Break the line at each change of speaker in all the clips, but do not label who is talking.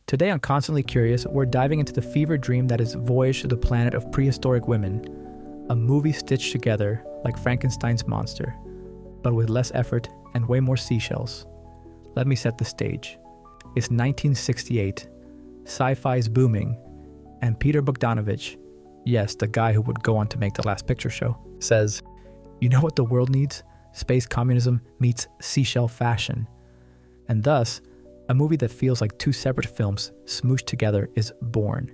Today on Constantly Curious, we're diving into the fever dream that is Voyage to the Planet of Prehistoric Women, a movie stitched together like Frankenstein's monster, but with less effort and way more seashells. Let me set the stage. It's 1968, sci-fi is booming, and Peter Bogdanovich, yes, the guy who would go on to make The Last Picture Show, says, "You know what the world needs? Space communism meets seashell fashion." And thus, a movie that feels like two separate films smooshed together is born.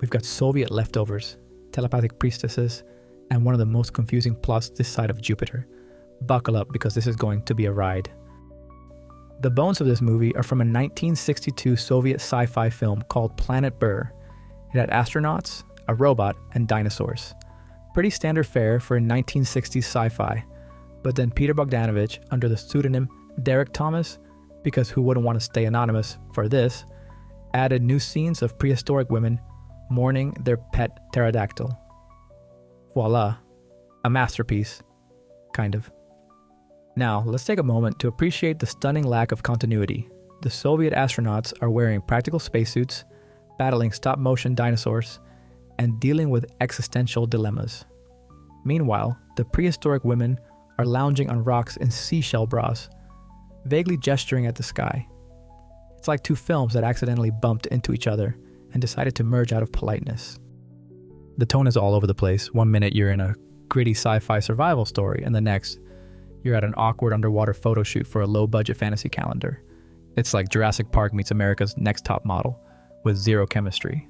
We've got Soviet leftovers, telepathic priestesses, and one of the most confusing plots this side of Jupiter. Buckle up because this is going to be a ride. The bones of this movie are from a 1962 Soviet sci-fi film called Planet Burr. It had astronauts, a robot, and dinosaurs. Pretty standard fare for a 1960s sci-fi. But then Peter Bogdanovich, under the pseudonym Derek Thomas, because who wouldn't want to stay anonymous for this, added new scenes of prehistoric women mourning their pet pterodactyl. Voila, a masterpiece, kind of. Now, let's take a moment to appreciate the stunning lack of continuity. The Soviet astronauts are wearing practical spacesuits, battling stop-motion dinosaurs, and dealing with existential dilemmas. Meanwhile, the prehistoric women are lounging on rocks in seashell bras, vaguely gesturing at the sky. It's like two films that accidentally bumped into each other and decided to merge out of politeness. The tone is all over the place. One minute you're in a gritty sci-fi survival story, and the next you're at an awkward underwater photo shoot for a low-budget fantasy calendar. It's like Jurassic Park meets America's Next Top Model, with zero chemistry.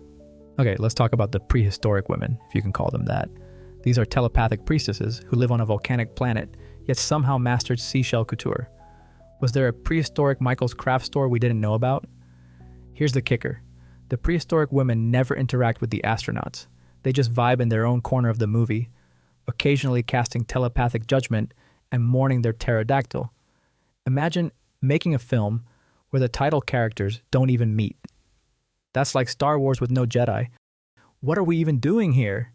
Okay, let's talk about the prehistoric women, if you can call them that. These are telepathic priestesses who live on a volcanic planet, yet somehow mastered seashell couture. Was there a prehistoric Michael's craft store we didn't know about? Here's the kicker. The prehistoric women never interact with the astronauts. They just vibe in their own corner of the movie, occasionally casting telepathic judgment and mourning their pterodactyl. Imagine making a film where the title characters don't even meet. That's like Star Wars with no Jedi. What are we even doing here?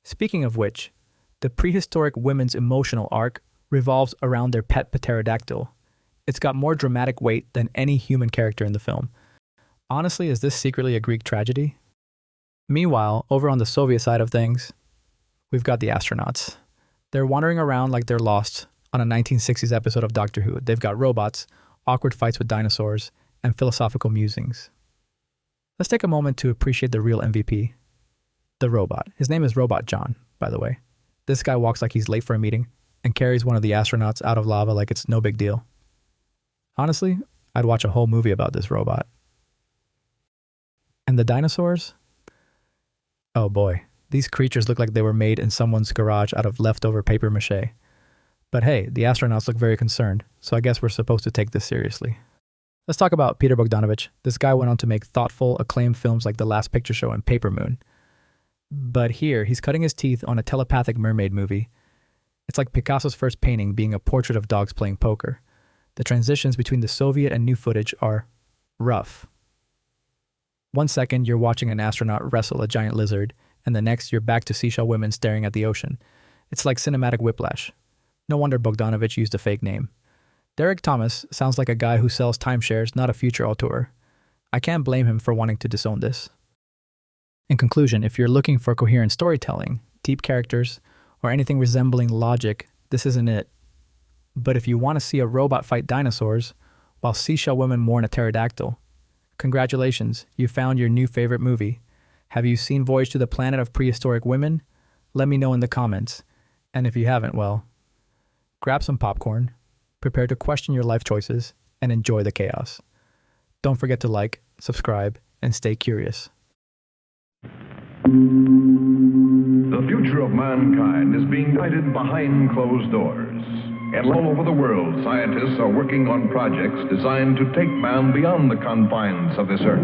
Speaking of which, the prehistoric women's emotional arc revolves around their pet pterodactyl. It's got more dramatic weight than any human character in the film. Honestly, is this secretly a Greek tragedy? Meanwhile, over on the Soviet side of things, we've got the astronauts. They're wandering around like they're lost on a 1960s episode of Doctor Who. They've got robots, awkward fights with dinosaurs, and philosophical musings. Let's take a moment to appreciate the real MVP, the robot. His name is Robot John, by the way. This guy walks like he's late for a meeting and carries one of the astronauts out of lava like it's no big deal. Honestly, I'd watch a whole movie about this robot. And the dinosaurs? Oh boy, these creatures look like they were made in someone's garage out of leftover paper mache. But hey, the astronauts look very concerned, so I guess we're supposed to take this seriously. Let's talk about Peter Bogdanovich. This guy went on to make thoughtful, acclaimed films like The Last Picture Show and Paper Moon. But here, he's cutting his teeth on a telepathic mermaid movie. It's like Picasso's first painting being a portrait of dogs playing poker. The transitions between the Soviet and new footage are rough. 1 second, you're watching an astronaut wrestle a giant lizard, and the next, you're back to seashell women staring at the ocean. It's like cinematic whiplash. No wonder Bogdanovich used a fake name. Derek Thomas sounds like a guy who sells timeshares, not a future auteur. I can't blame him for wanting to disown this. In conclusion, if you're looking for coherent storytelling, deep characters, or anything resembling logic, this isn't it. But if you want to see a robot fight dinosaurs while seashell women mourn a pterodactyl, congratulations, you found your new favorite movie. Have you seen Voyage to the Planet of Prehistoric Women? Let me know in the comments. And if you haven't, well, grab some popcorn, prepare to question your life choices, and enjoy the chaos. Don't forget to like, subscribe, and stay curious.
The future of mankind is being guided behind closed doors. And all over the world, scientists are working on projects designed to take man beyond the confines of this earth.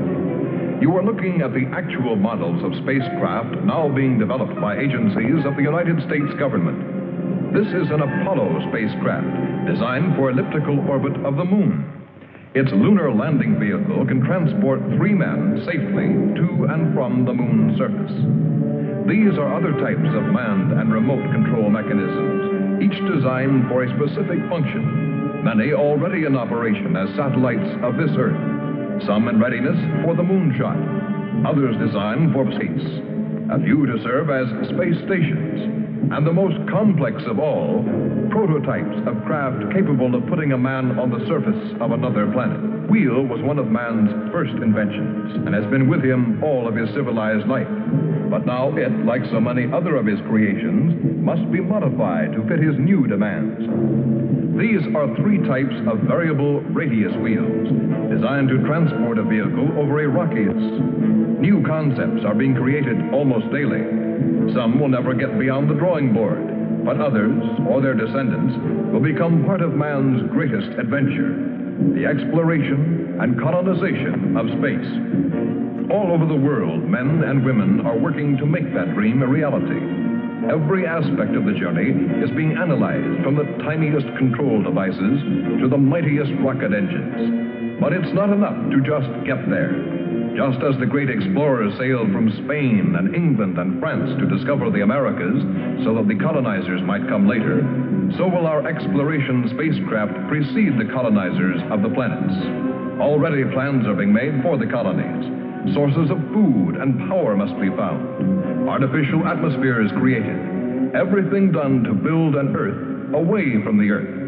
You are looking at the actual models of spacecraft now being developed by agencies of the United States government. This is an Apollo spacecraft designed for elliptical orbit of the moon. Its lunar landing vehicle can transport 3 men safely to and from the moon's surface. These are other types of manned and remote control mechanisms, each designed for a specific function, many already in operation as satellites of this Earth. some in readiness for the moonshot, others designed for space, a few to serve as space stations, and the most complex of all, prototypes of craft capable of putting a man on the surface of another planet. Wheel was one of man's first inventions and has been with him all of his civilized life. But now it, like so many other of his creations, must be modified to fit his new demands. These are three types of variable radius wheels, designed to transport a vehicle over a radius. New concepts are being created almost daily. Some will never get beyond the drawing board, but others, or their descendants, will become part of man's greatest adventure, the exploration and colonization of space. All over the world, men and women are working to make that dream a reality. Every aspect of the journey is being analyzed, from the tiniest control devices to the mightiest rocket engines. But it's not enough to just get there. Just as the great explorers sailed from Spain and England and France to discover the Americas so that the colonizers might come later, so will our exploration spacecraft precede the colonizers of the planets. Already plans are being made for the colonies. Sources of food and power must be found. Artificial atmospheres created. Everything done to build an Earth away from the Earth.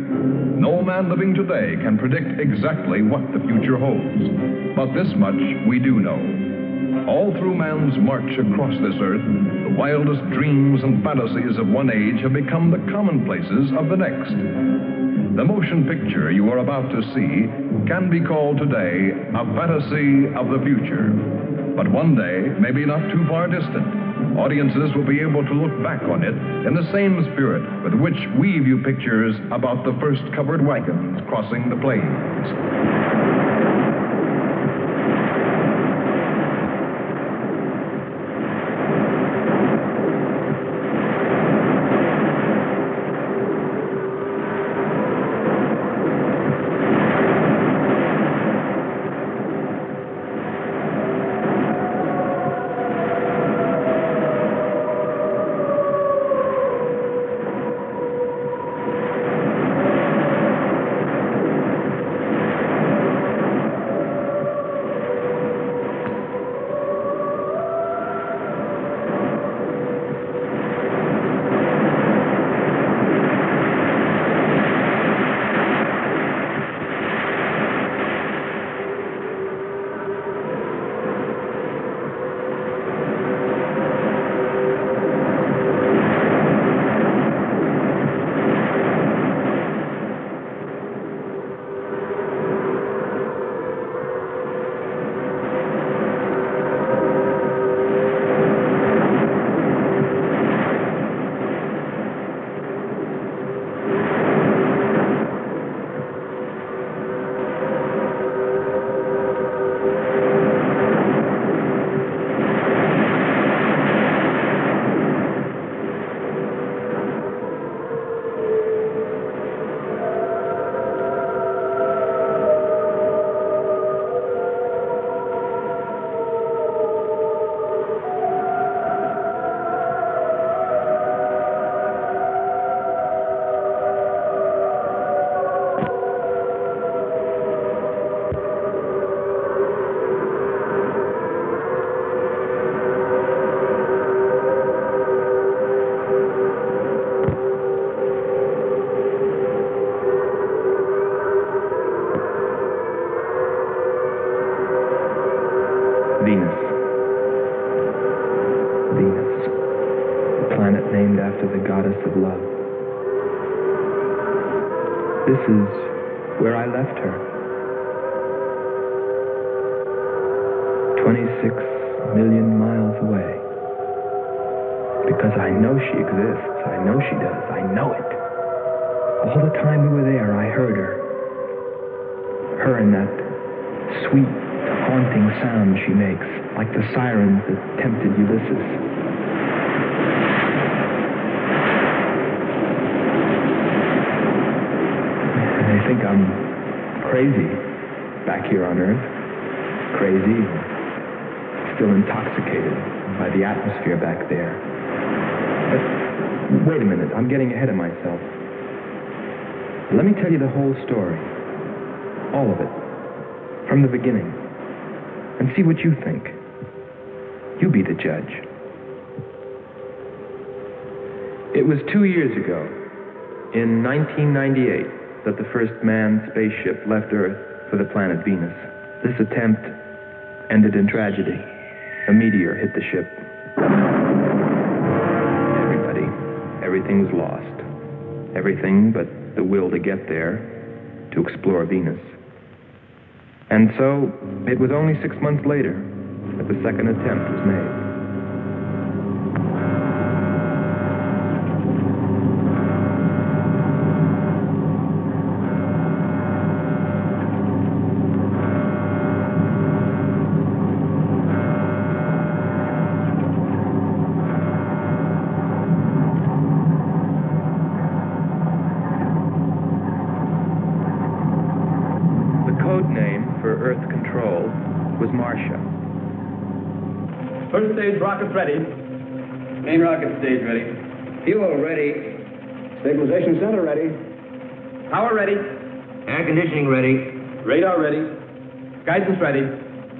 No man living today can predict exactly what the future holds. But this much we do know. All through man's march across this Earth, the wildest dreams and fantasies of one age have become the commonplaces of the next. The motion picture you are about to see can be called today a fantasy of the future. But one day, maybe not too far distant, audiences will be able to look back on it in the same spirit with which we view pictures about the first covered wagons crossing the plains.
This is where I left her. 26 million miles away. Because I know she exists. I know she does. I know it. All the time we were there, I heard her. Her and that sweet, haunting sound she makes, like the sirens that tempted Ulysses. I think I'm crazy back here on Earth. Crazy, still intoxicated by the atmosphere back there. But wait a minute, I'm getting ahead of myself. Let me tell you the whole story. All of it. From the beginning. and see what you think. You be the judge. It was 2 years ago, in 1998, that the first manned spaceship left Earth for the planet Venus. This attempt ended in tragedy. A meteor hit the ship. Everything was lost. Everything but the will to get there, to explore Venus. And so, it was only 6 months later that the second attempt was made.
First stage rockets ready. Main rocket stage ready.
Fuel ready.
Stabilization center ready. Power ready.
Air conditioning ready.
Radar ready. Guidance ready.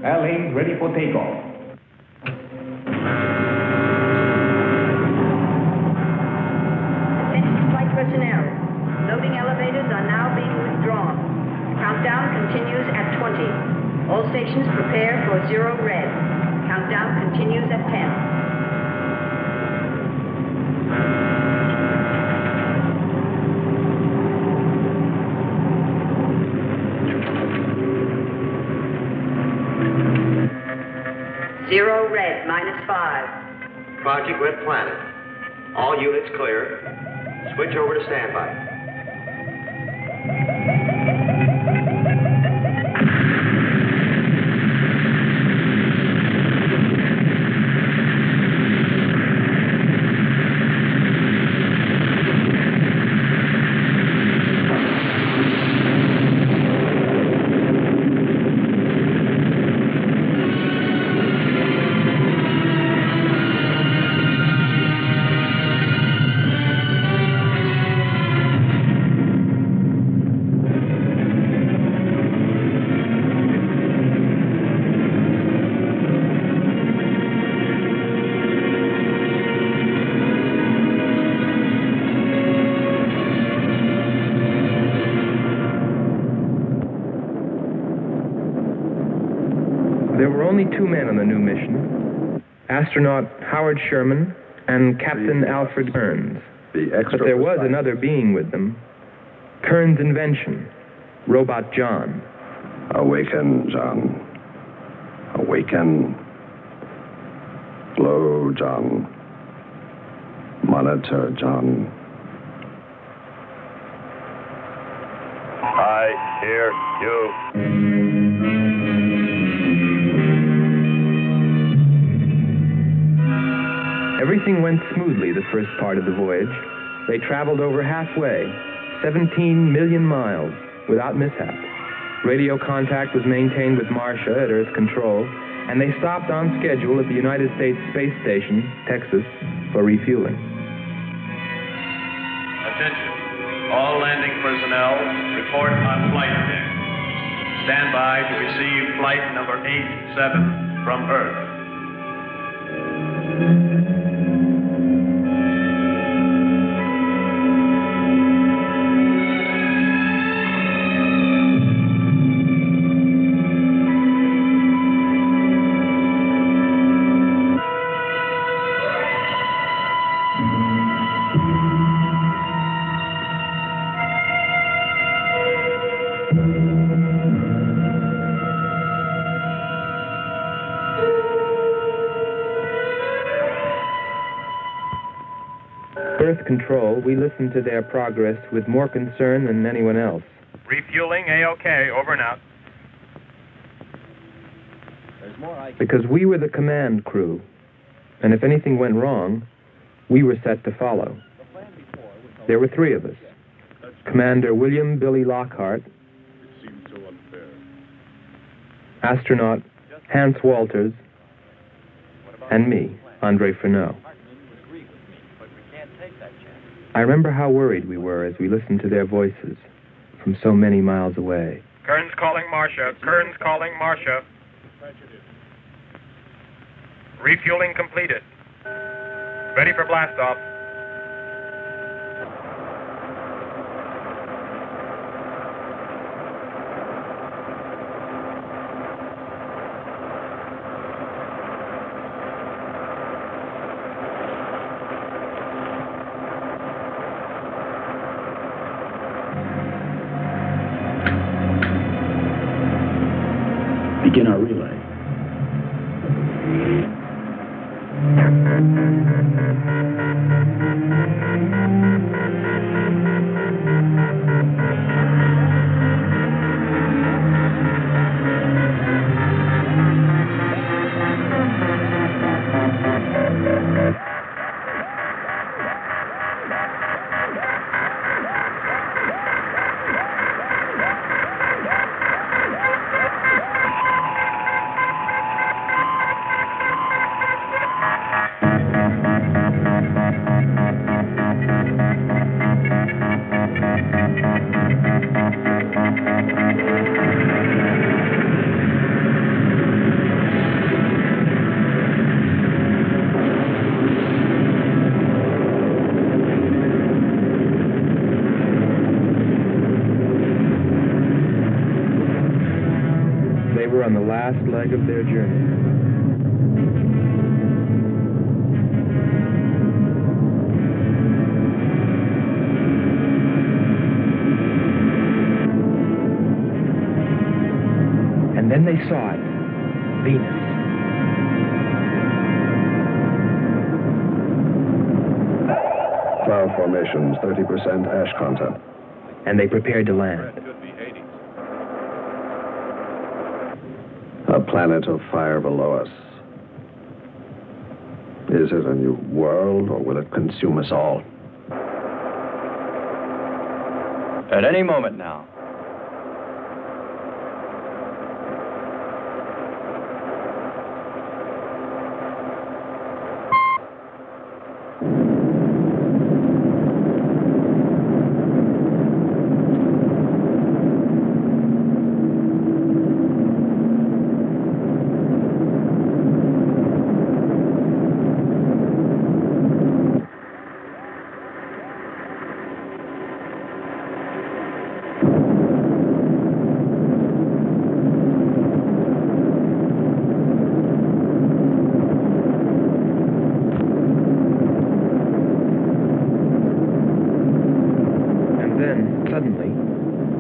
Airlane ready for takeoff.
Attention flight personnel. Loading elevators are now being withdrawn. Countdown continues at 20. All stations prepare for 0 red. Countdown continues at 10. Zero red, -5.
Project Red Planet. All units clear. Switch over to standby.
There were only 2 men on the new mission, astronaut Howard Sherman and Captain Alfred Kearns. But there was another being with them, Kearns' invention, Robot John.
Awaken, John. Awaken. Slow, John. Monitor, John.
I hear you.
Everything went smoothly the first part of the voyage. They traveled over halfway, 17 million miles, without mishap. Radio contact was maintained with Marcia at Earth Control, and they stopped on schedule at the United States Space Station, Texas, for refueling.
Attention. All landing personnel, report on flight deck. Stand by to receive flight number 87 from Earth.
Earth Control, we listened to their progress with more concern than anyone else.
Refueling A-OK, over and out.
Because we were the command crew, and if anything went wrong, we were set to follow. There were 3 of us. Commander William Billy Lockhart, astronaut Hans Walters, and me, Andre Furneaux. I remember how worried we were as we listened to their voices from so many miles away.
Kearns calling Marcia. Kearns calling Marcia.
Refueling completed. Ready for blastoff.
Begin our relay.
On the last leg of their journey. And then they saw it, Venus.
Cloud formations, 30% ash content.
And they prepared to land.
A planet of fire below us. Is it a new world, or will it consume us all?
At any moment now.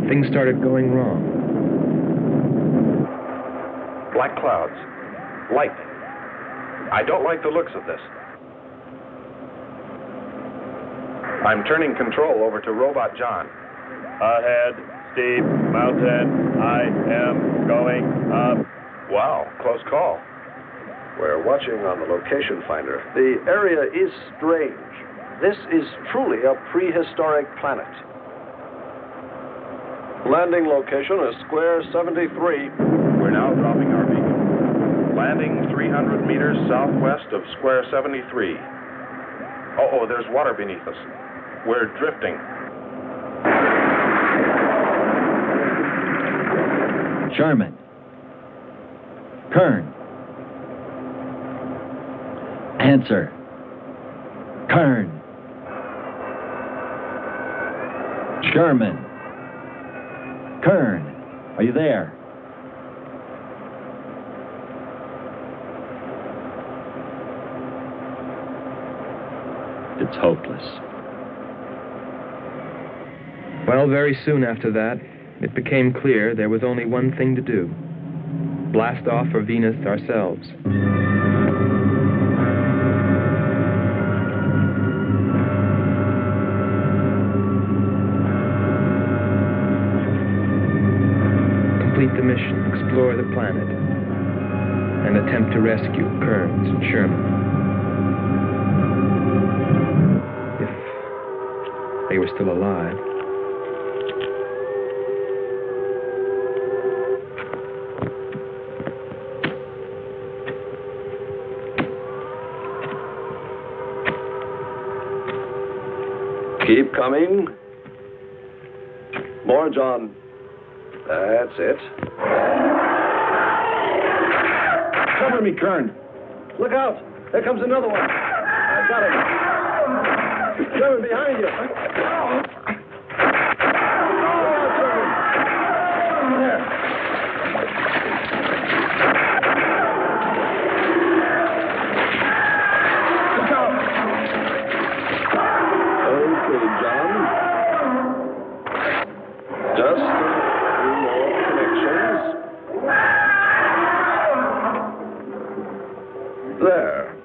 Things started going wrong.
Black clouds. Lightning. I don't like the looks of this. I'm turning control over to Robot John.
Ahead, steep mountain. I am going up.
Wow, close call.
We're watching on the location finder. The area is strange. This is truly a prehistoric planet. Landing location is square 73.
We're now dropping our beacon. Landing 300 meters southwest of square 73. Oh, there's water beneath us. We're drifting.
Sherman. Kern. Answer. Kern. Sherman. Kern, are you there? It's hopeless.
Well, very soon after that, it became clear there was only one thing to do. Blast off for Venus ourselves. Complete the mission, explore the planet, and attempt to rescue Kearns and Sherman. If they were still alive.
Keep coming. More, John. That's it. Cover me, Kern. Look out. There comes another one. I got him. Sherman, behind you. There.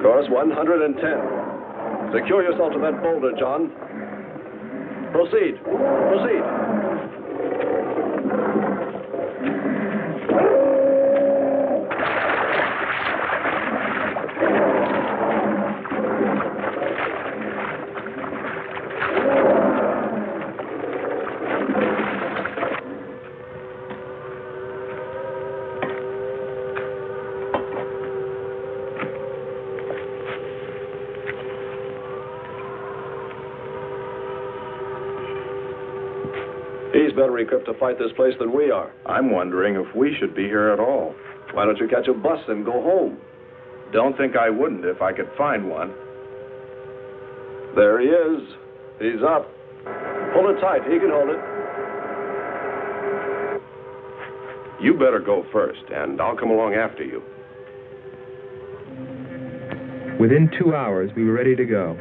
Course 110. Secure yourself to that boulder, John. Proceed. Proceed. He's better equipped to fight this place than we are.
I'm wondering if we should be here at all.
Why don't you catch a bus and go home?
Don't think I wouldn't if I could find one.
There he is. He's up. Pull it tight. He can hold it.
You better go first, and I'll come along after you.
Within 2 hours, we were ready to go.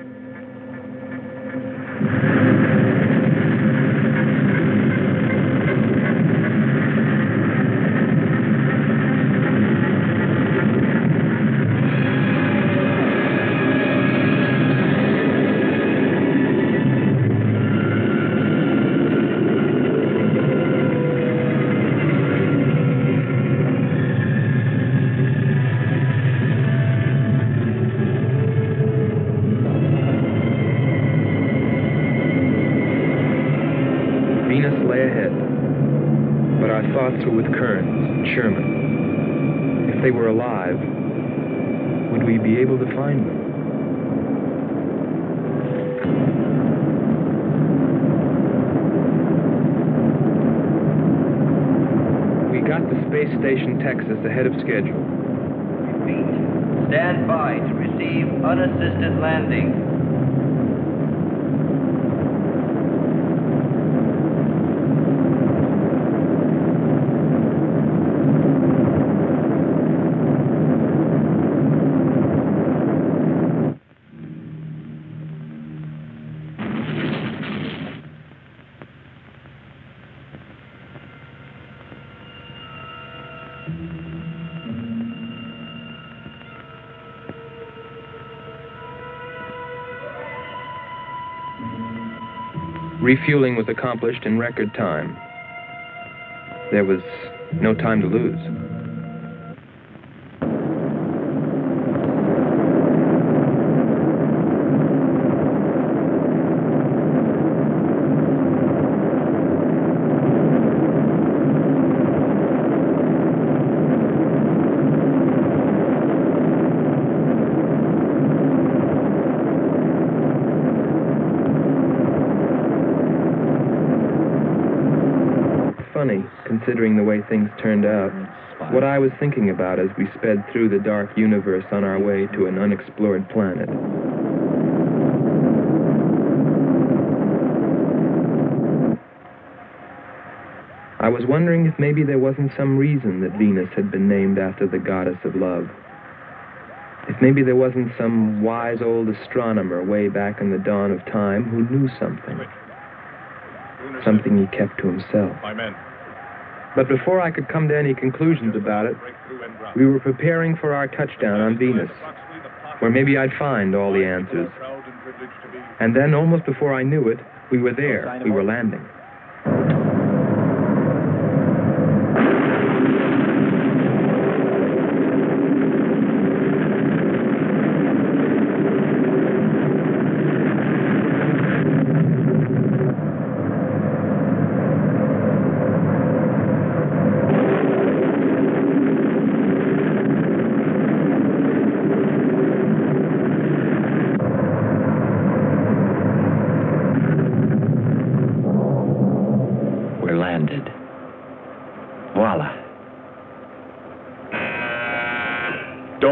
With Kearns and Sherman. If they were alive, would we be able to find them? We got to Space Station Texas ahead of schedule.
Repeat. Stand by to receive unassisted landing.
Refueling was accomplished in record time. There was no time to lose. Considering the way things turned out, what I was thinking about as we sped through the dark universe on our way to an unexplored planet. I was wondering if maybe there wasn't some reason that Venus had been named after the goddess of love. If maybe there wasn't some wise old astronomer way back in the dawn of time who knew something. Something he kept to himself. But before I could come to any conclusions about it, we were preparing for our touchdown on Venus, where maybe I'd find all the answers. And then, almost before I knew it, we were there. We were landing.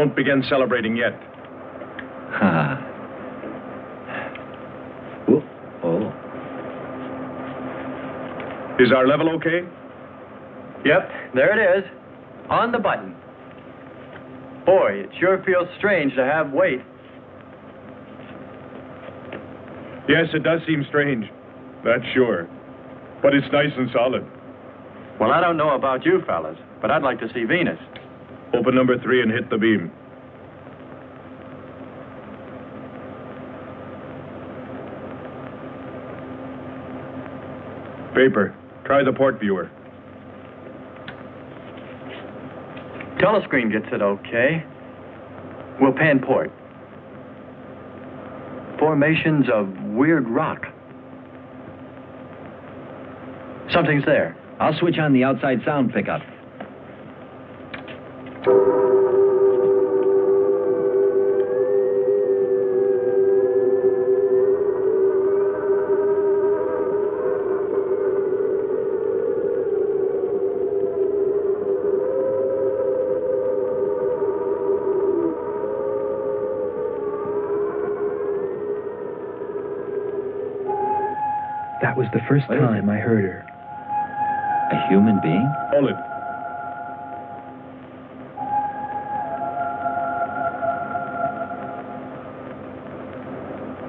Don't begin celebrating yet.
Ha. Oh.
Is our level okay?
Yep, there it is. On the button. Boy, it sure feels strange to have weight.
Yes, it does seem strange. That's sure. But it's nice and solid.
Well, I don't know about you fellas, but I'd like to see Venus.
Open number 3 and hit the beam. Vapor, try the port viewer.
Telescreen gets it okay. We'll pan port. Formations of weird rock. Something's there.
I'll switch on the outside sound pickup.
That was the first time I heard her.
A human being?
Hold it.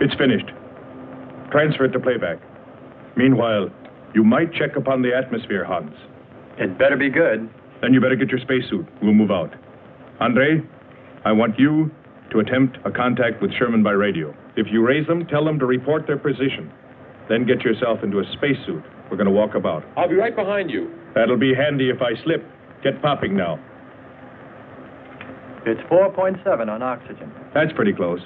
It's finished. Transfer it to playback. Meanwhile, you might check upon the atmosphere, Hans.
It better be good.
Then you better get your spacesuit. We'll move out. Andre, I want you to attempt a contact with Sherman by radio. If you raise them, tell them to report their position. Then get yourself into a spacesuit. We're going to walk about.
I'll be right behind you.
That'll be handy if I slip. Get popping now.
It's 4.7 on oxygen.
That's pretty close.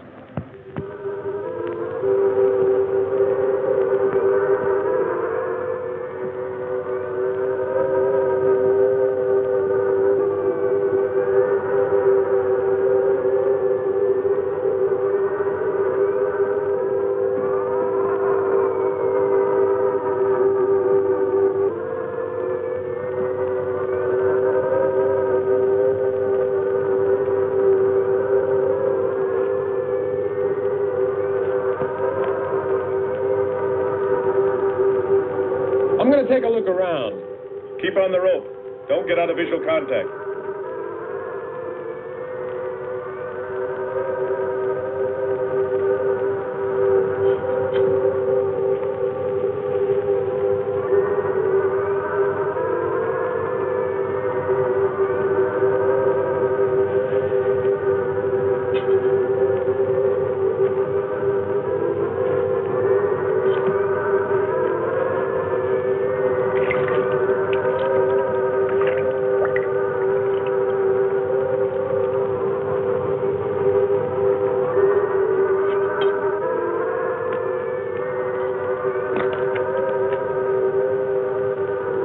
I'm going to take a look around.
Keep on the rope. Don't get out of visual contact.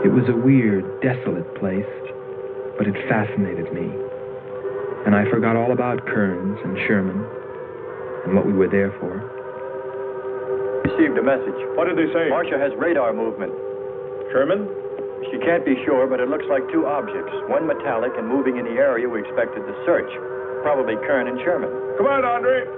It was a weird, desolate place, but it fascinated me. And I forgot all about Kearns and Sherman and what we were there for.
Received a message.
What did they say?
Marcia has radar movement.
Sherman?
She can't be sure, but it looks like two objects. One metallic and moving in the area we expected to search. Probably Kern and Sherman.
Come on, Andre.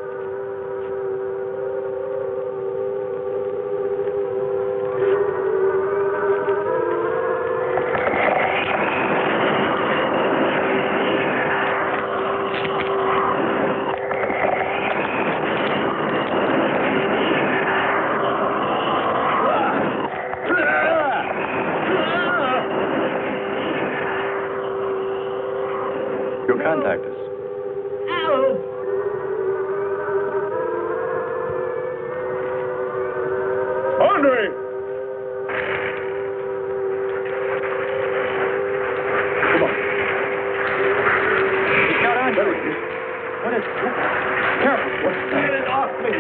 You'll contact us.
Andre!
Come on. He's got Andre. What is... Careful. Get it off me.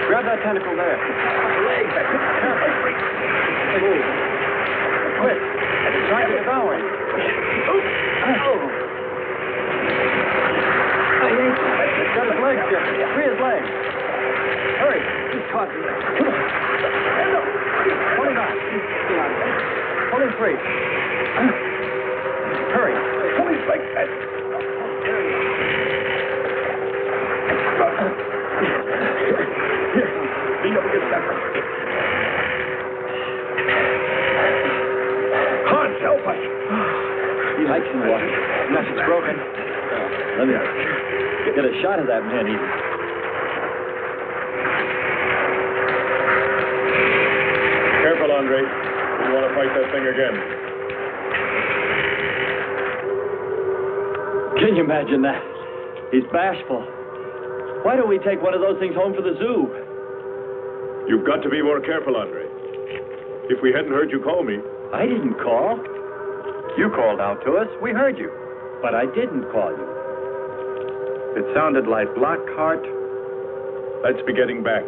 Grab that tentacle there. My leg. Careful. Move. Quick. It's trying to devour him. He's got his legs here. Free his legs. Hurry. He's caught. Come on. Pull him out. Pull him free. Hurry. Pull his legs. I can walk. Nothing's broken. Let me get a shot of that man even.
Careful, Andre. You want to fight that thing again.
Can you imagine that? He's bashful. Why don't we take one of those things home for the zoo?
You've got to be more careful, Andre. If we hadn't heard you call me...
I didn't call. You called out to us. We heard you. But I didn't call you.
It sounded like Lockhart.
Let's be getting back.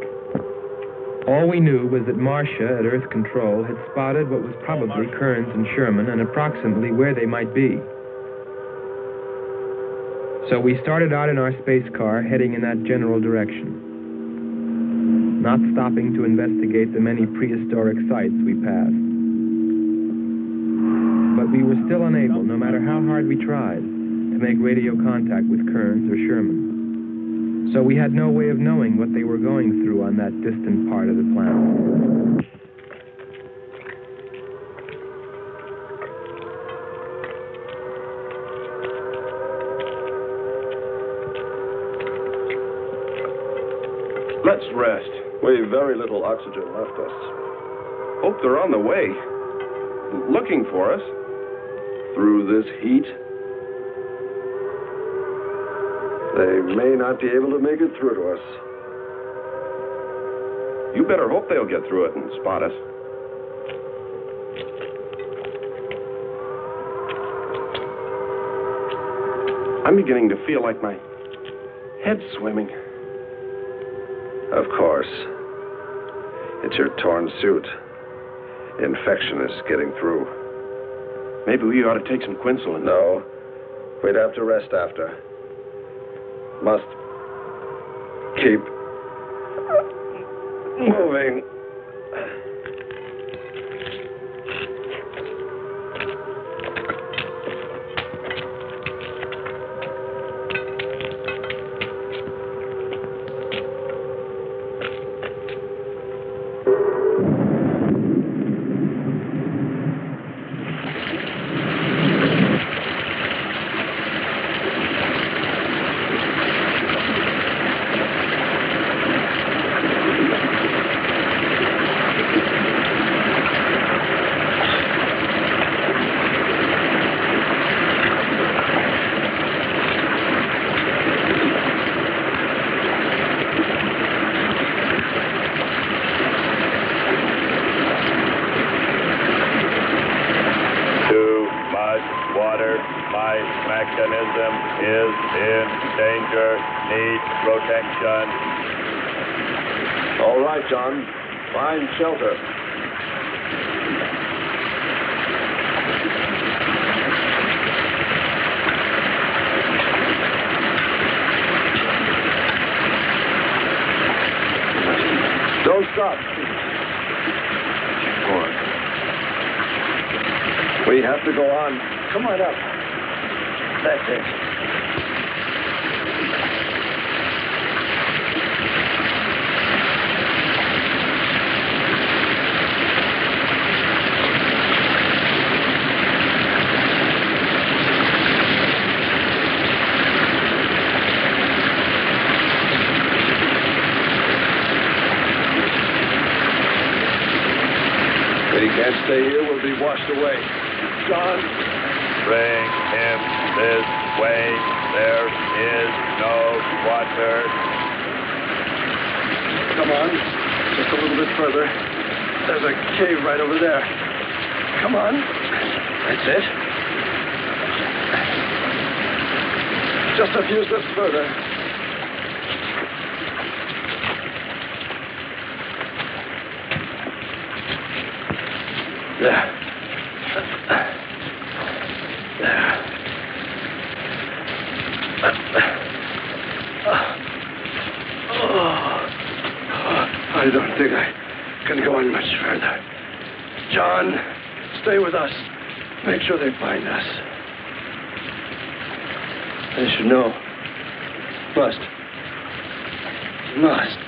All we knew was that Marcia at Earth Control had spotted what was probably Kearns and Sherman and approximately where they might be. So we started out in our space car, heading in that general direction, not stopping to investigate the many prehistoric sites we passed. But we were still unable, no matter how hard we tried, to make radio contact with Kearns or Sherman. So we had no way of knowing what they were going through on that distant part of the planet.
Let's rest. We've very little oxygen left us. Hope they're on the way. Looking for us. Through this heat. They may not be able to make it through to us. You better hope they'll get through it and spot us. I'm beginning to feel like my head's swimming.
Of course. It's your torn suit. Infection is getting through.
Maybe we ought to take some quinsulin.
No. We'd have to rest after. Must keep moving.
John, find shelter. Don't stop. Keep going. We have to go on.
Come on up. That's it.
Can't stay here, we'll be washed away. John!
Bring him this way. There is no water.
Come on, just a little bit further. There's a cave right over there. Come on. That's it. Just a few steps further. There. There. I don't think I can go on much further. John, stay with us. Make sure they find us. They should know. Must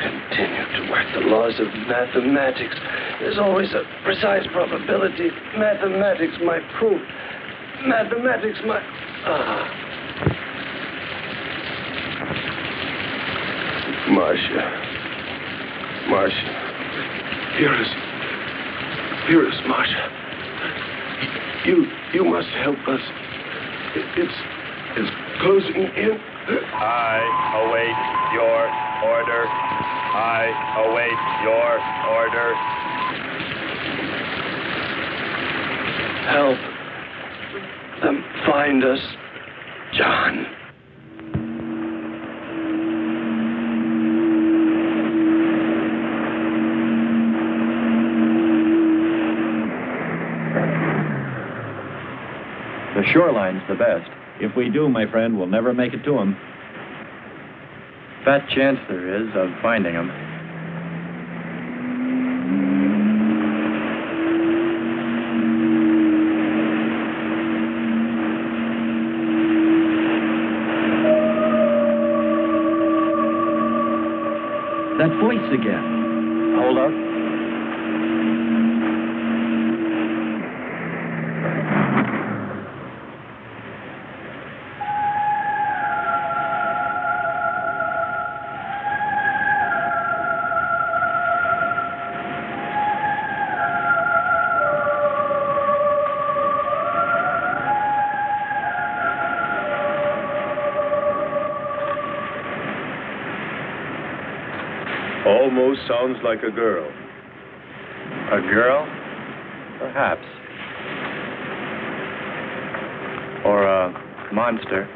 continue to work the laws of mathematics. There's always a precise probability. Mathematics might prove. mathematics, Marcia. Hear us, Marcia. You must help us. It's closing in.
I await your order. I await your order.
Help them find us, John.
The shoreline's the best. If we do, my friend, we'll never make it to them. Fat chance there is of finding them.
That voice again.
Hold up.
Almost sounds like a girl.
A girl? Perhaps. Or a monster.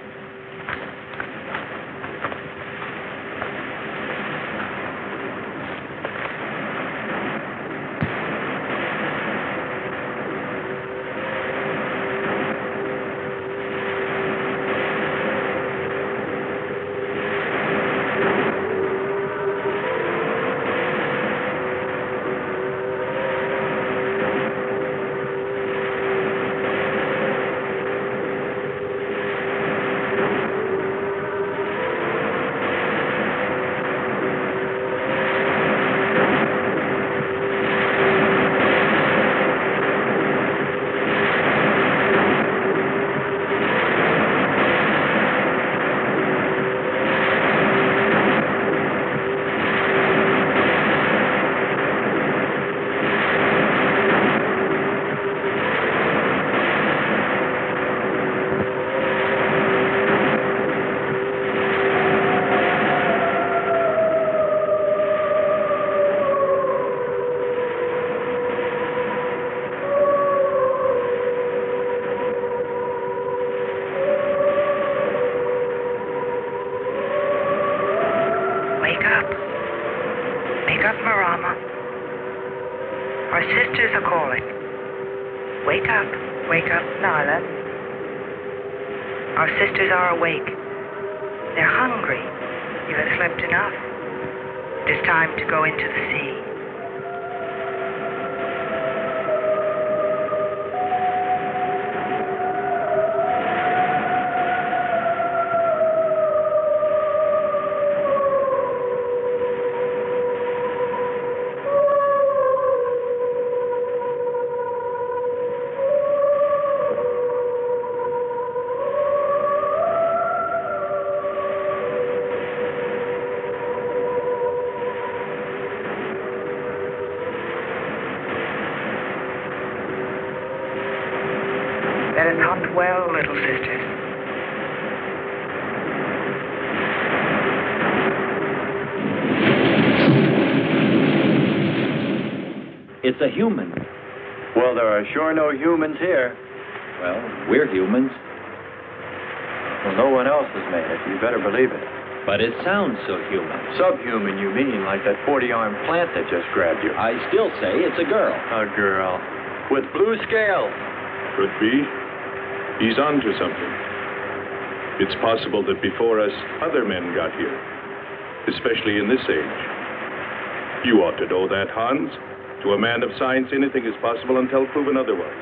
Wake up, Nyla. Our sisters are awake. They're hungry. You have slept enough. It is time to go into the sea. Let us hunt well, little sisters.
It's a human.
Well, there are sure no humans here.
Well, we're humans.
Well, no one else has made it. You better believe it.
But it sounds so human.
Subhuman, you mean, like that 40-armed plant that just grabbed you.
I still say it's a girl.
A girl. With blue scales.
Could be. He's on to something. It's possible that before us, other men got here, especially in this age. You ought to know that, Hans. To a man of science, anything is possible until proven otherwise.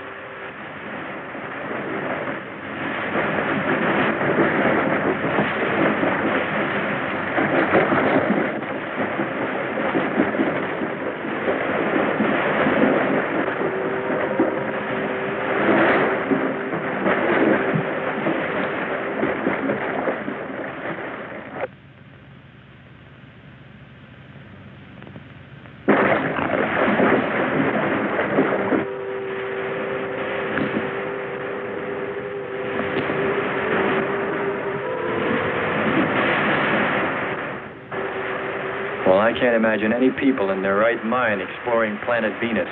can't imagine any people in their right mind exploring planet Venus.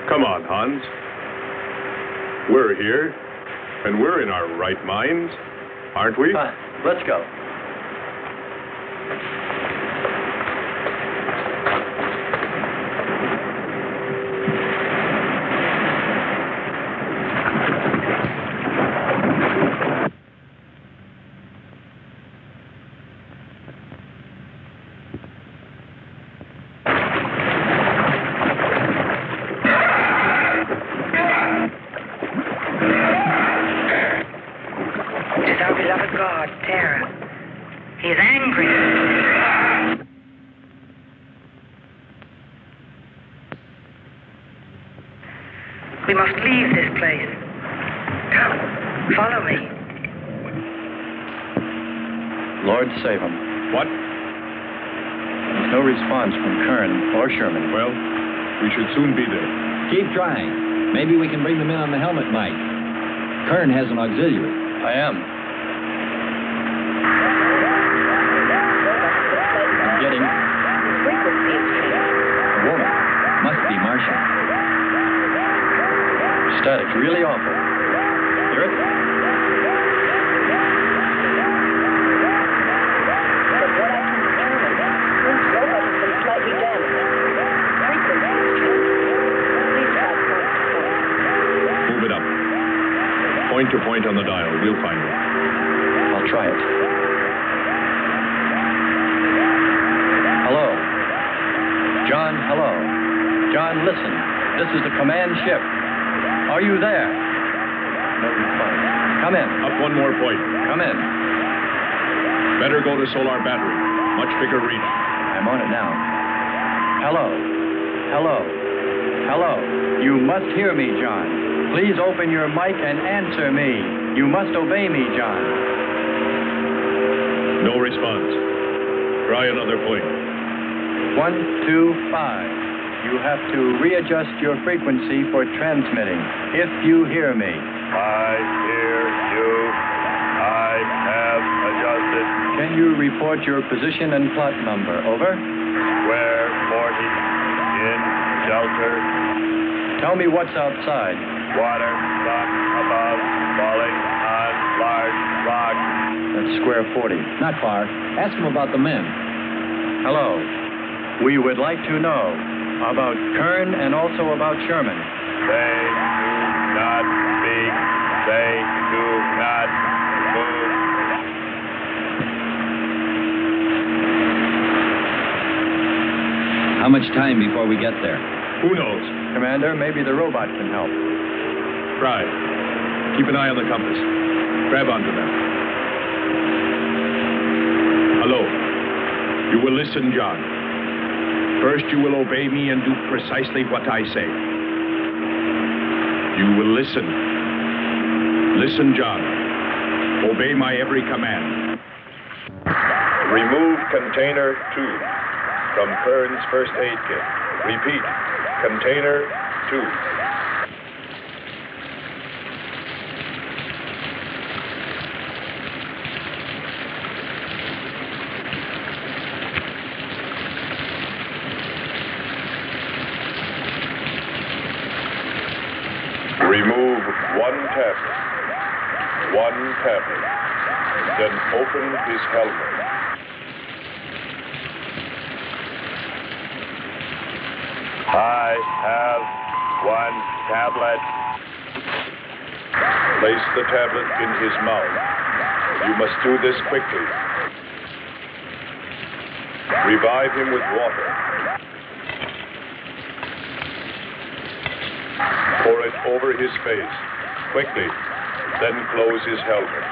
Come on, Hans. We're here, and we're in our right minds, aren't we?
Let's go.
We must leave this place. Come, follow me.
Lord save him.
What?
There's no response from Kern or Sherman.
Well, we should soon be there.
Keep trying. Maybe we can bring them in on the helmet mic. Kern has an auxiliary.
I am. I'm getting... A woman.
Must be Martian.
Static's really awful. Hear it?
From what I can determine, Kern's robot has been slightly damaged. Frequency is changing. Please try point to point.
Move it up. Point to point on the dial. We'll find it.
I'll try it. Hello. John, hello. John, listen. This is the command ship. Are you there? No response. Come in.
Up one more point.
Come in.
Better go to solar battery. Much bigger reach.
I'm on it now. Hello. Hello. Hello. You must hear me, John. Please open your mic and answer me. You must obey me, John.
No response. Try another point.
1, 2, 5. You have to readjust your frequency for transmitting. If you hear me.
I hear you. I have adjusted.
Can you report your position and plot number? Over.
Square 40 in shelter.
Tell me what's outside.
Water, sun above, falling on large rocks.
That's square 40.
Not far. Ask him about the men.
Hello. We would like to know about Kern and also about Sherman.
They do not speak. They do not move.
How much time before we get there?
Who knows?
Commander, maybe the robot can help.
Try. Keep an eye on the compass. Grab onto them. Hello. You will listen, John. First, you will obey me and do precisely what I say. You will listen. Listen, John. Obey my every command.
Remove container 2 from Kern's first aid kit. Repeat, container 2. Remove one tablet, then open his helmet.
I have one tablet.
Place the tablet in his mouth. You must do this quickly. Revive him with water. Pour it over his face, quickly, then close his helmet.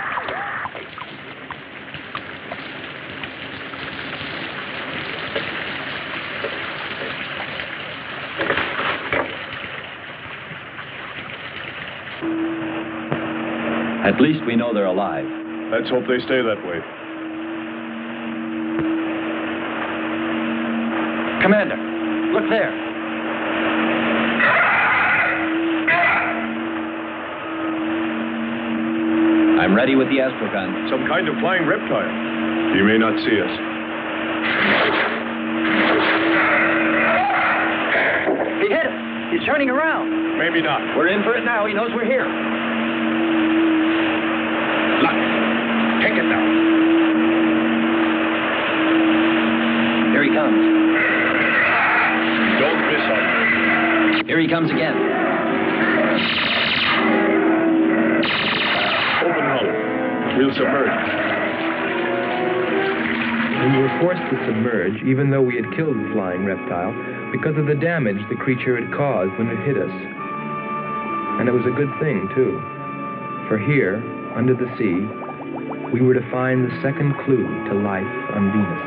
At least we know they're alive.
Let's hope they stay that way.
Commander, look there.
I'm ready with the astrogun.
Some kind of flying reptile. He may not see us.
He's turning around.
Maybe not.
We're in for it now. He knows we're here.
Look, take it now.
Here he comes.
Don't miss him.
Here he comes again.
Open hull. We'll submerge.
We were forced to submerge, even though we had killed the flying reptile, because of the damage the creature had caused when it hit us. And it was a good thing, too. For here, under the sea, we were to find the second clue to life on Venus.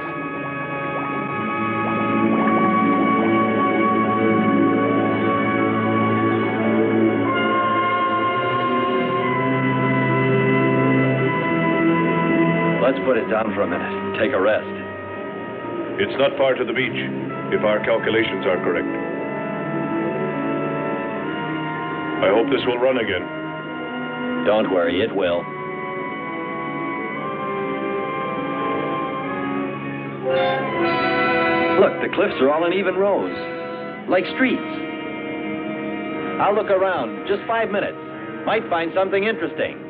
Let's put it down for a minute. Take a rest.
It's not far to the beach, if our calculations are correct. I hope this will run again.
Don't worry, it will. Look, the cliffs are all in even rows, like streets. I'll look around. Just 5 minutes. Might find something interesting.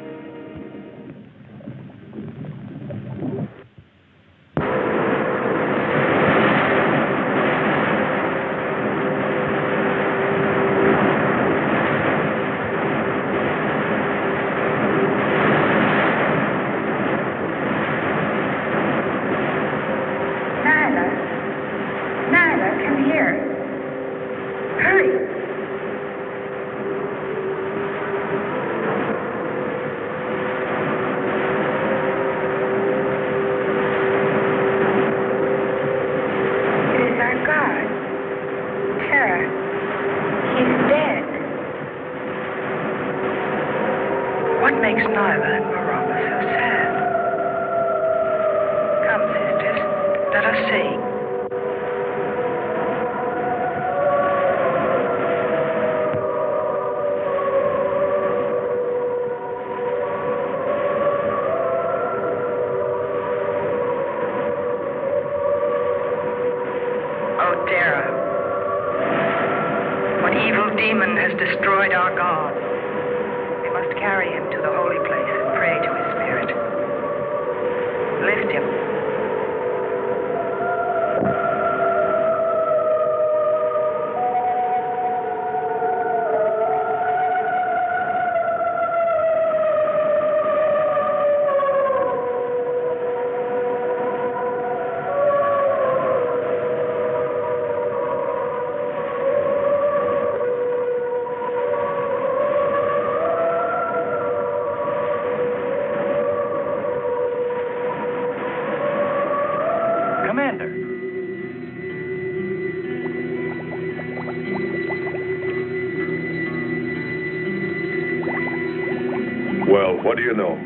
Well, what do you know?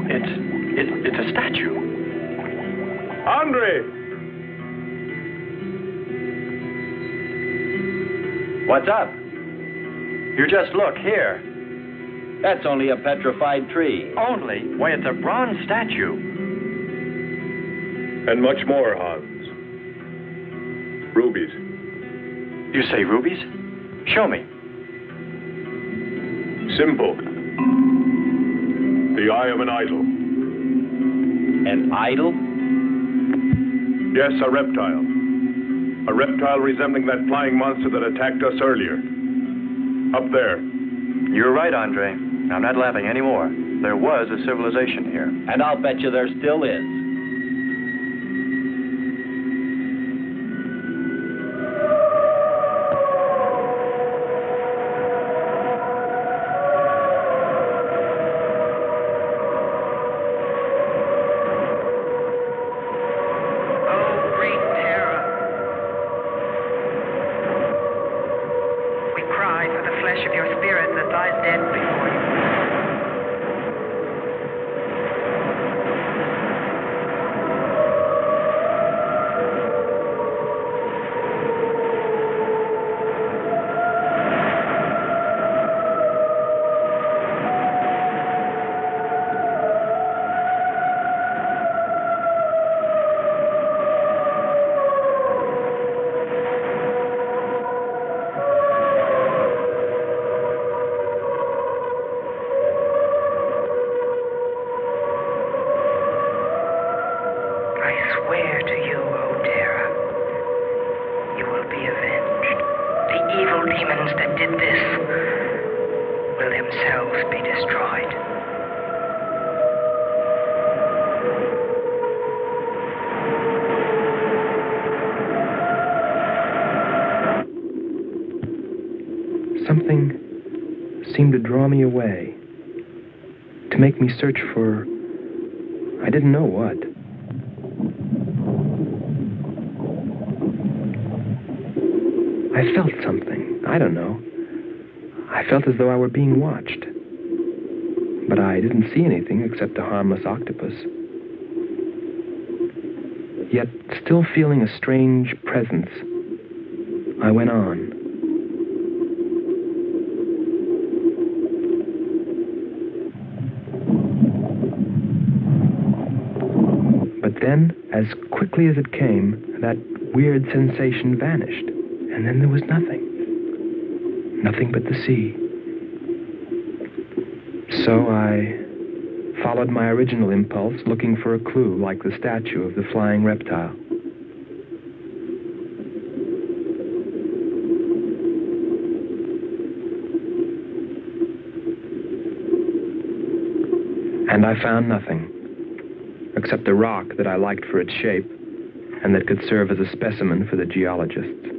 It's a statue.
Andre!
What's up? You just look here. That's only a petrified tree.
Only? Why, it's a bronze statue.
And much more, Hans. Rubies.
You say rubies? Show me.
Simple. The eye of an idol.
An idol?
Yes, a reptile. A reptile resembling that flying monster that attacked us earlier. Up there.
You're right, Andre. I'm not laughing anymore. There was a civilization here.
And I'll bet you there still is.
it.
Something seemed to draw me away, to make me search for, I didn't know what. I felt something, I don't know. I felt as though I were being watched. But I didn't see anything except a harmless octopus. Yet, still feeling a strange presence, I went on. But then, as quickly as it came, that weird sensation vanished. And then there was nothing. Nothing but the sea. So I followed my original impulse, looking for a clue like the statue of the flying reptile. And I found nothing, except a rock that I liked for its shape and that could serve as a specimen for the geologists.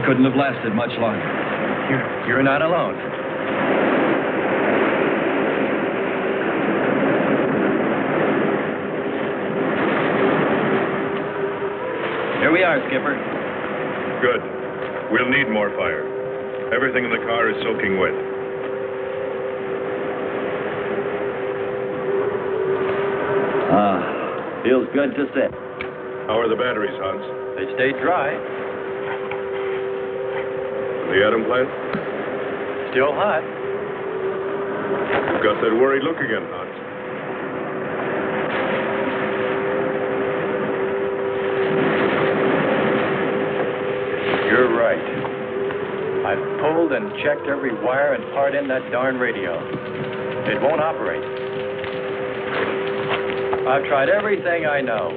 Couldn't have lasted much longer.
You're not alone. Here we are, Skipper.
Good. We'll need more fire. Everything in the car is soaking wet.
Feels good to sit.
How are the batteries, Hans?
They stayed dry.
The atom plant?
Still hot.
You've got that worried look again, Hans.
You're right. I've pulled and checked every wire and part in that darn radio. It won't operate. I've tried everything I know.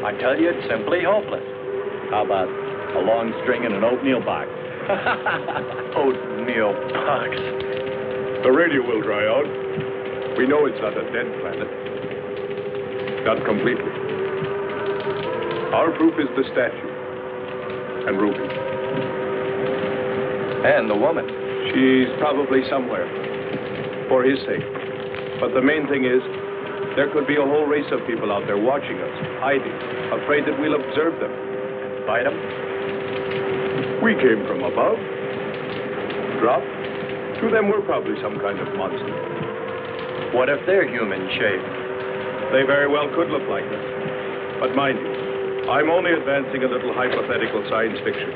I tell you, it's simply hopeless.
How about a long string and an oatmeal box?
Oatmeal box.
The radio will dry out. We know it's not a dead planet. Not completely. Our proof is the statue. And Ruby.
And the woman.
She's probably somewhere. For his sake. But the main thing is, there could be a whole race of people out there watching us, hiding, afraid that we'll observe them.
And fight them?
We came from above. Dropped. To them, we're probably some kind of monster.
What if they're human shape?
They very well could look like this. But mind you, I'm only advancing a little hypothetical science fiction,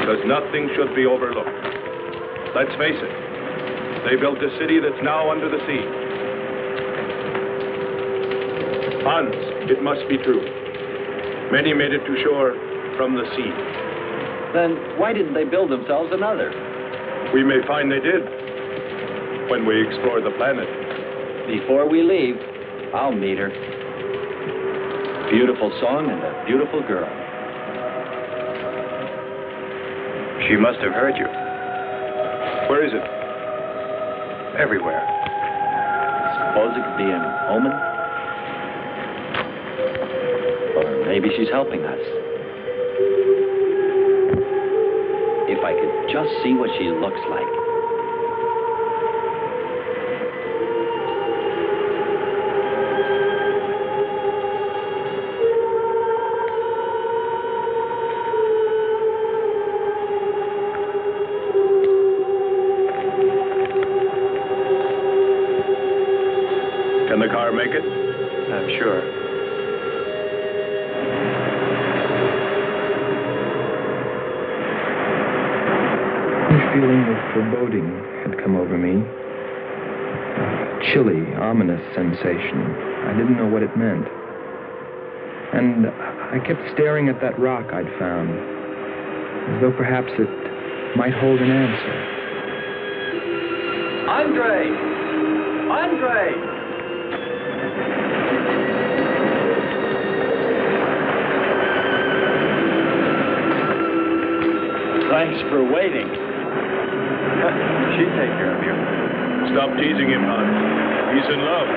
because nothing should be overlooked. Let's face it, they built a city that's now under the sea. Hans, it must be true. Many made it to shore from the sea.
Then why didn't they build themselves another?
We may find they did when we explore the planet.
Before we leave, I'll meet her. Beautiful song and a beautiful girl.
She must have heard you.
Where is it?
Everywhere.
Suppose it could be an omen? Or maybe she's helping us. If I could just see what she looks like.
Can the car make it?
I'm sure.
A feeling of foreboding had come over me. A chilly, ominous sensation. I didn't know what it meant. And I kept staring at that rock I'd found, as though perhaps it might hold an answer.
Andre! Andre! Thanks for waiting.
She'd take care of you.
Stop teasing him, Hans. He's in love.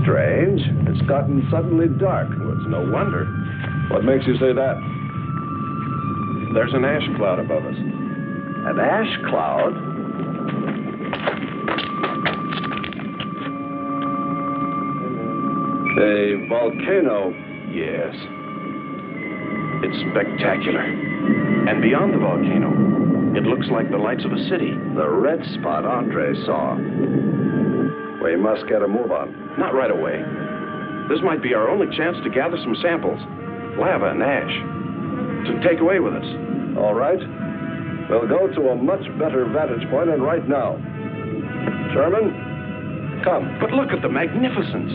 Strange. It's gotten suddenly dark. Well, it's no wonder.
What makes you say that? There's an ash cloud above us.
An ash cloud?
A volcano, yes. It's spectacular. And beyond the volcano, it looks like the lights of a city.
The red spot Andre saw. We must get a move on.
Not right away. This might be our only chance to gather some samples. Lava and ash. to take away with us.
All right. We'll go to a much better vantage point, and right now. Sherman, come.
But look at the magnificence.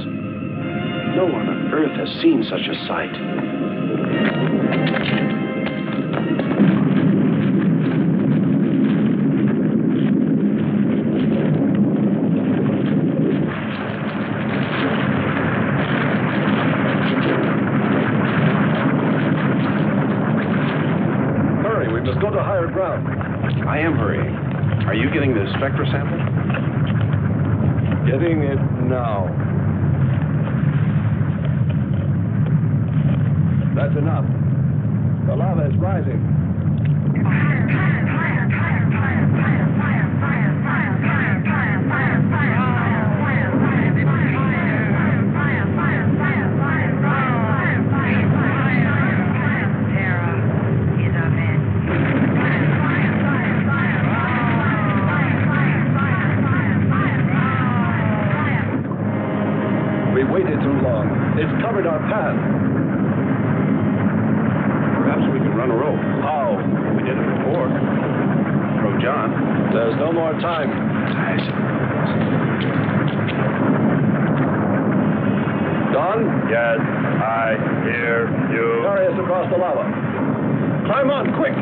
No one on Earth has seen such a sight.
I
am hurrying. Are you getting the spectra sample?
Getting it now. That's enough. The lava is rising. It's covered our path.
Perhaps we can run a rope.
How?
We did it before. Throw John.
There's no more time. Don?
Yes, I hear you.
Carry us across the lava. Climb on, quick!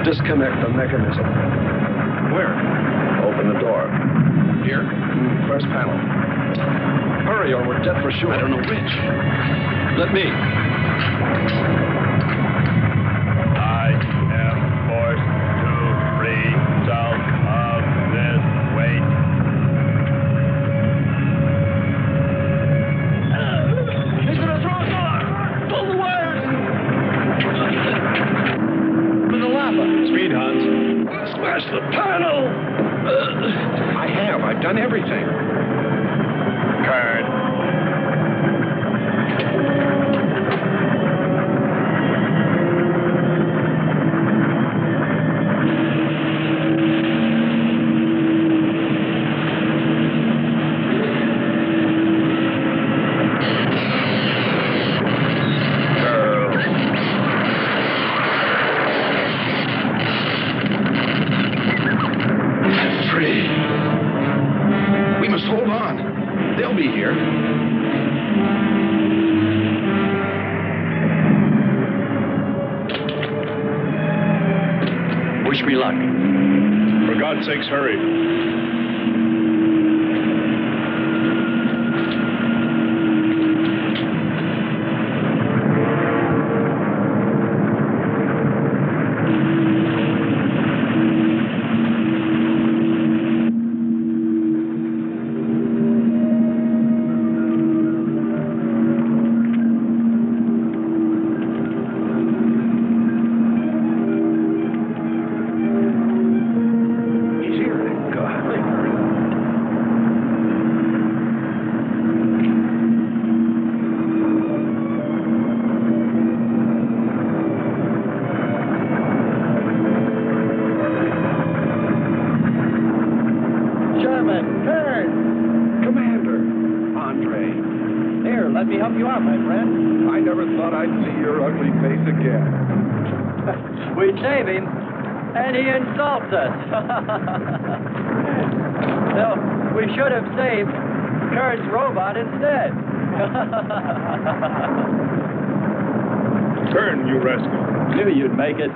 Disconnect the mechanism.
Where?
Open the door.
Here?
First panel. Hurry or we're dead for sure.
I don't know which.
Let me.
I am forced to free myself of this weight.
He's gonna throw us off! Pull the wires! For the lava.
Speed, Hans.
Smash the panel!
I've done everything.
Kern.
For God's sakes, hurry.
Let me help you out, my friend.
I never thought I'd see your ugly face again.
We save him, and he insults us. No, we should have saved Kurt's robot instead.
Kern, you rascal.
Knew you'd make it.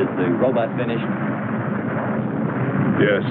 Is the robot finished?
Yes.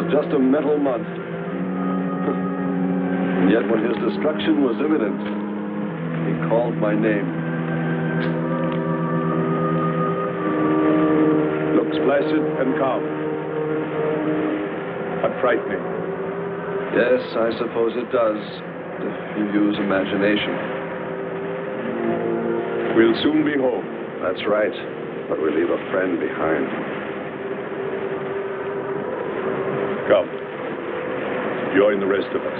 Just a metal monster. And yet when his destruction was imminent, he called my name.
Looks placid and calm. But frightening.
Yes, I suppose it does, if you use imagination.
We'll soon be home.
That's right, but we leave a friend behind.
Come. Join the rest of us.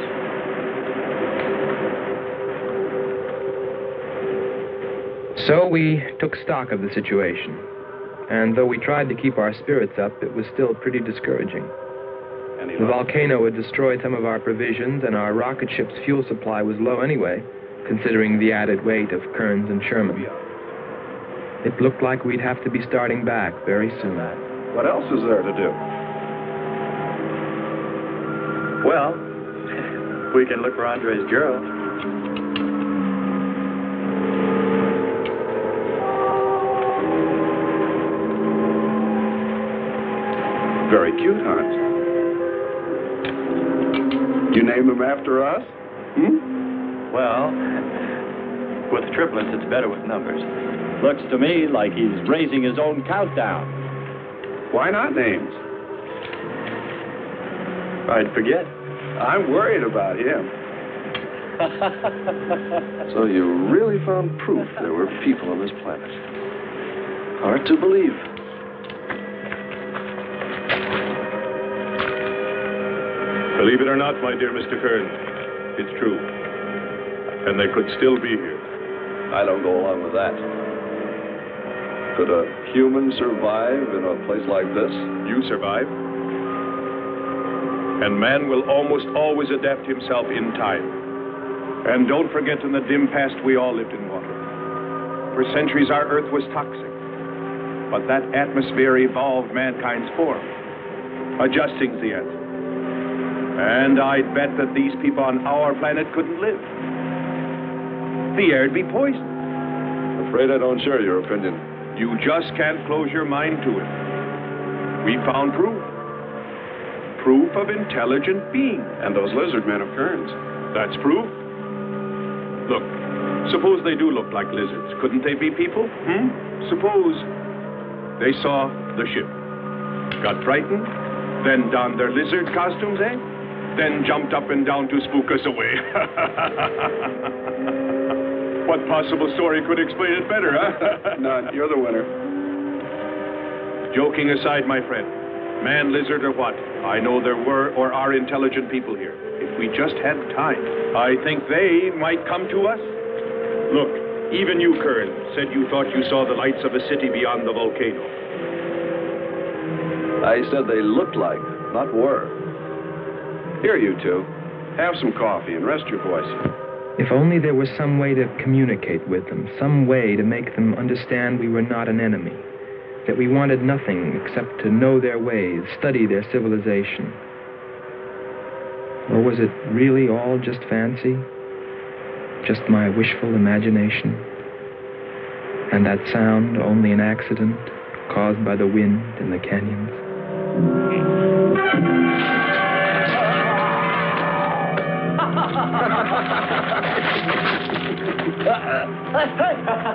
So we took stock of the situation. And though we tried to keep our spirits up, it was still pretty discouraging. The volcano had destroyed some of our provisions, and our rocket ship's fuel supply was low anyway, considering the added weight of Kearns and Sherman. It looked like we'd have to be starting back very soon.
What else is there to do?
Well, we can look for Andre's girl.
Very cute, Hans. You name him after us?
Well, with triplets, it's better with numbers. Looks to me like he's raising his own countdown.
Why not names?
I'd forget.
I'm worried about him.
So you really found proof there were people on this planet. Hard to believe.
Believe it or not, my dear Mr. Kern, it's true. And they could still be here.
I don't go along with that. Could a human survive in a place like this?
You survive. And man will almost always adapt himself in time. And don't forget, in the dim past, we all lived in water. For centuries, our Earth was toxic. But that atmosphere evolved mankind's form, adjusting the answer. And I'd bet that these people on our planet couldn't live. The air'd be poisoned.
Afraid I don't share your opinion.
You just can't close your mind to it. We found proof. Proof of intelligent being.
And those lizard men of Kearns.
That's proof. Look, suppose they do look like lizards. Couldn't they be people? Suppose they saw the ship, got frightened, then donned their lizard costumes, then jumped up and down to spook us away. What possible story could explain it better, huh?
None. You're the winner.
Joking aside, my friend, man, lizard, or what, I know there were or are intelligent people here. If we just had time, I think they might come to us. Look, even you, Kern, said you thought you saw the lights of a city beyond the volcano.
I said they looked like, not were.
Here, you two. Have some coffee and rest your voice.
If only there was some way to communicate with them, some way to make them understand we were not an enemy, that we wanted nothing except to know their ways, study their civilization. Or was it really all just fancy? Just my wishful imagination? And that sound only an accident? caused by the wind in the canyons.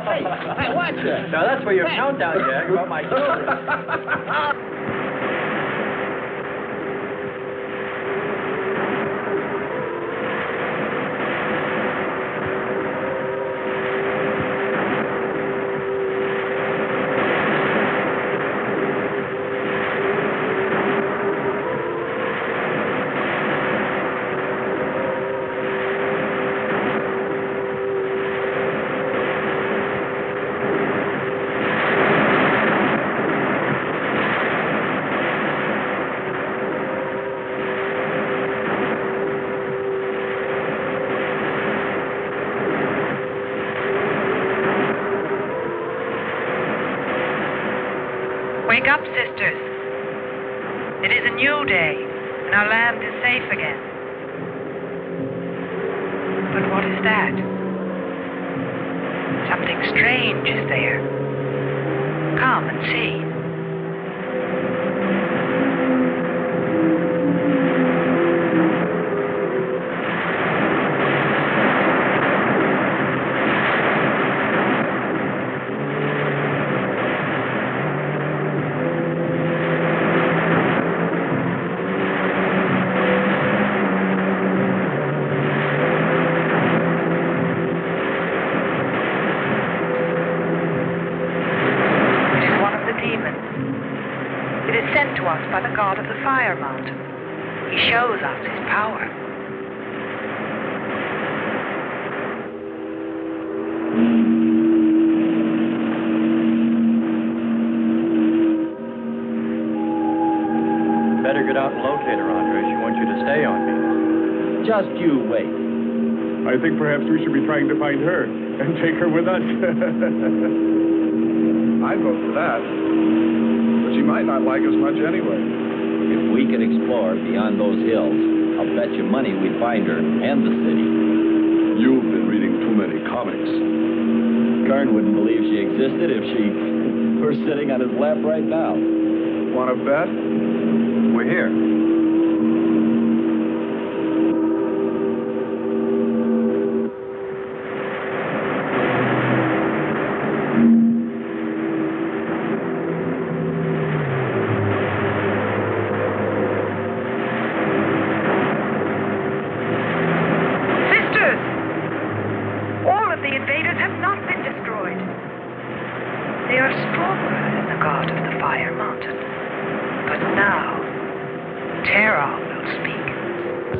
Hey, watch it.
Now that's for your countdown, Jack, about my shoulder.
Wake up, sisters. It is a new day, and our land is safe again. But what is that? Something strange is there. Come and see. By the god of the fire mountain. He shows us his power.
Better get out and locate her, Andre. She wants you to stay on me.
Just you wait.
I think perhaps we should be trying to find her and take her with us.
I'd vote for that. But she might not like us much anyway.
If we could explore beyond those hills, I'll bet you money we'd find her and the city.
You've been reading too many comics.
Kern wouldn't believe she existed if she were sitting on his lap right now.
Want to bet? We're here.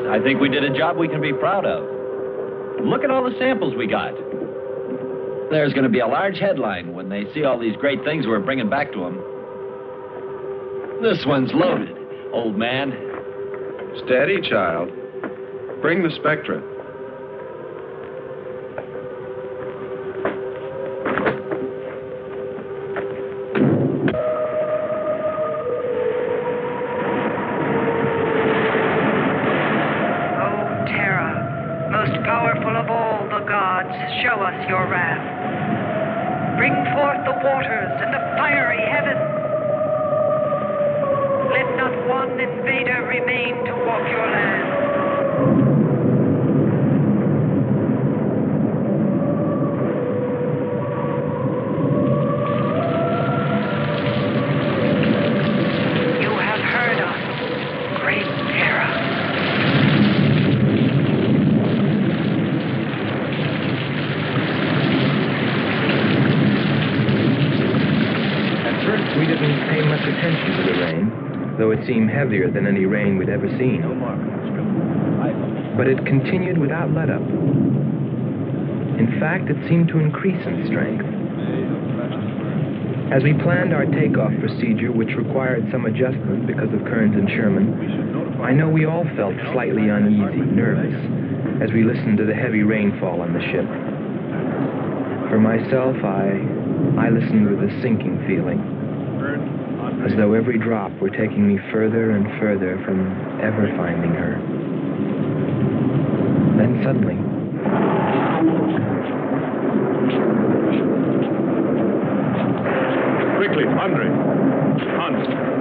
I think we did a job we can be proud of. Look at all the samples we got. There's going to be a large headline when they see all these great things we're bringing back to them. This one's loaded, old man.
Steady, child. Bring the spectra.
Show us your wrath. Bring forth the waters and the fiery heavens. Let not one invader remain to walk your land. You have heard us, great Terra.
We didn't pay much attention to the rain, though it seemed heavier than any rain we'd ever seen. But it continued without let-up. In fact, it seemed to increase in strength. As we planned our takeoff procedure, which required some adjustment because of Kearns and Sherman, I know we all felt slightly uneasy, nervous, as we listened to the heavy rainfall on the ship. For myself, I listened with a sinking feeling, as though every drop were taking me further and further from ever finding her. Then suddenly,
quick,
Quickly, Andre. Hans.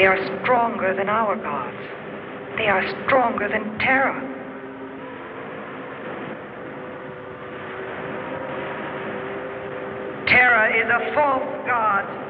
They are stronger than our gods. They are stronger than Terra. Terra is a false god.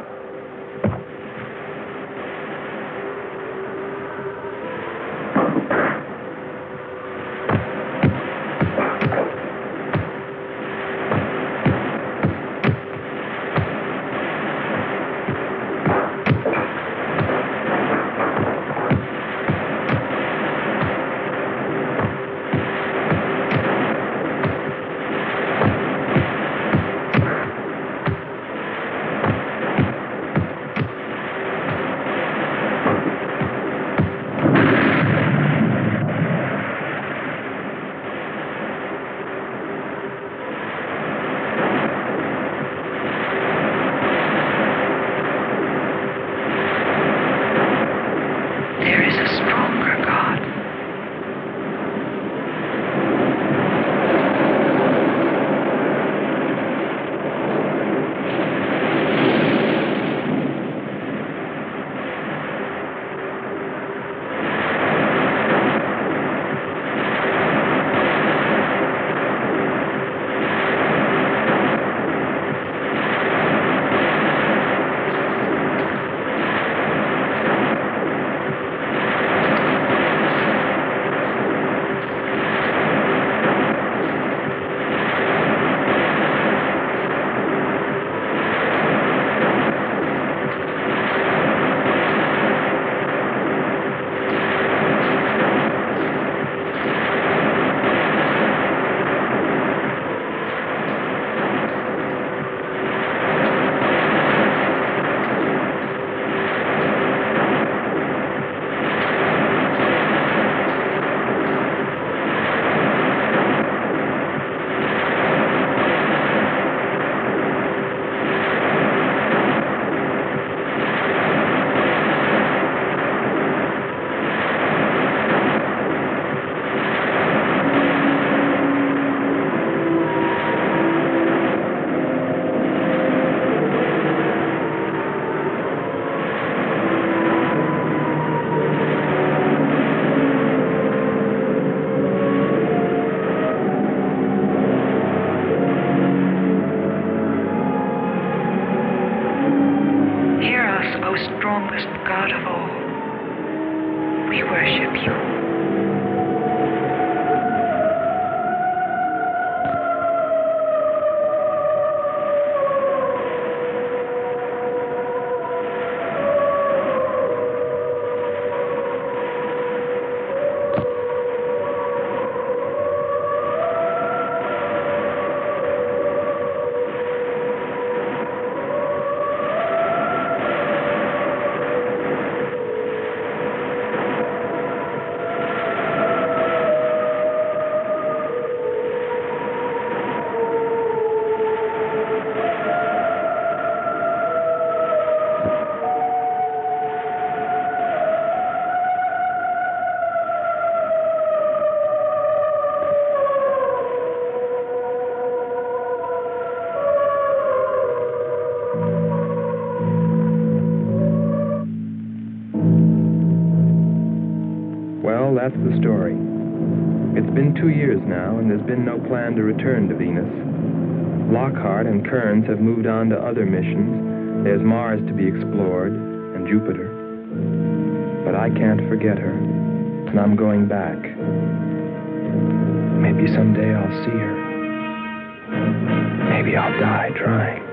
God of all, we worship you.
Well, that's the story. It's been 2 years now, and there's been no plan to return to Venus. Lockhart and Kearns have moved on to other missions. There's Mars to be explored, and Jupiter. But I can't forget her, and I'm going back. Maybe someday I'll see her. Maybe I'll die trying.